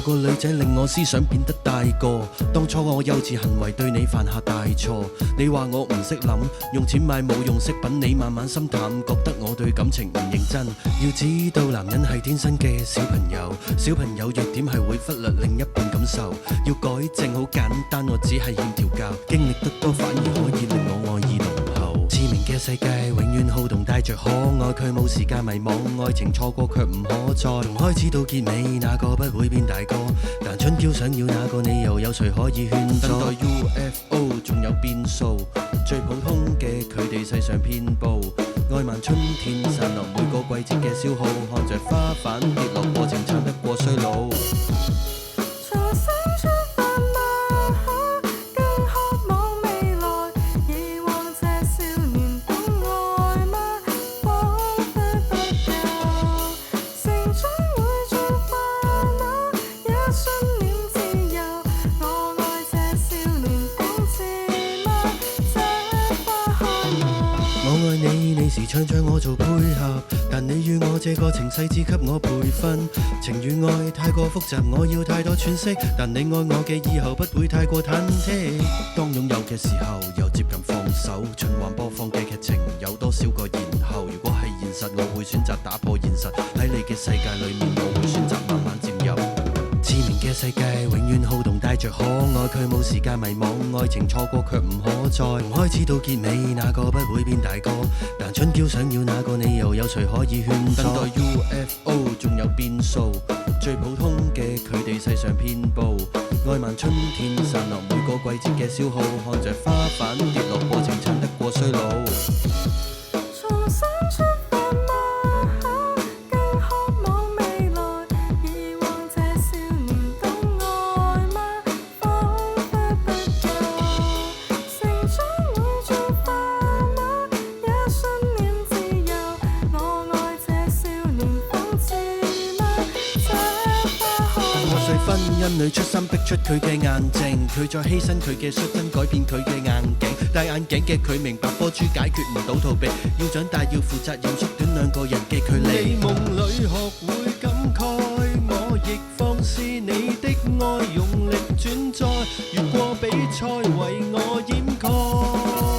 有個女仔令我思想變得大個，當初我幼稚行為對你犯下大錯，你話我唔識諗，用錢買冇用飾品，你慢慢心淡，覺得我對感情唔認真。要知道男人係天生嘅小朋友，小朋友弱點係會忽略另一半感受，要改正好簡單，我只係欠調教，經歷得多反而可以令我愛意濃厚。知名嘅世界永遠好動帶着可愛，佢冇時間迷惘，愛情錯過卻唔可再。從開始到結尾，哪個不會變大個？但春嬌想要哪個，你又有誰可以勸阻？等待 UFO 仲有變數，最普通嘅佢哋世上遍佈，愛漫春天散落每個季節嘅消耗，看着花瓣跌落過程撐得過衰老。時唱唱我做配合，但你與我這個情勢只給我培訓。情與愛太過複雜，我要太多詮釋，但你愛我嘅以後不會太過忐忑。當擁有嘅時候又接近放手，循環播放嘅劇情有多少個然後？如果係現實，我會選擇打破現實，喺你嘅世界裏面，我會選擇慢慢佔有。知名嘅世界永遠好動帶着可愛，佢冇時間迷惘，愛情錯過卻唔可再。從開始到結尾，哪個不會變大個？但春嬌想要哪個，你又有誰可以勸阻？等待 UFO 仲有變數，最普通嘅佢哋世上遍佈，愛漫春天散落每個季節嘅消耗，看着花瓣跌落過程撐得過衰老。婚姻裏出心逼出佢嘅硬淨，佢再犧牲佢嘅率真改變佢嘅硬頸，戴眼鏡嘅佢明白波珠解決唔到逃避，要長大要負責任，縮短兩個人嘅距離。你夢裏學會感慨，我亦放肆你的愛，用力轉載，越過比賽為我掩蓋。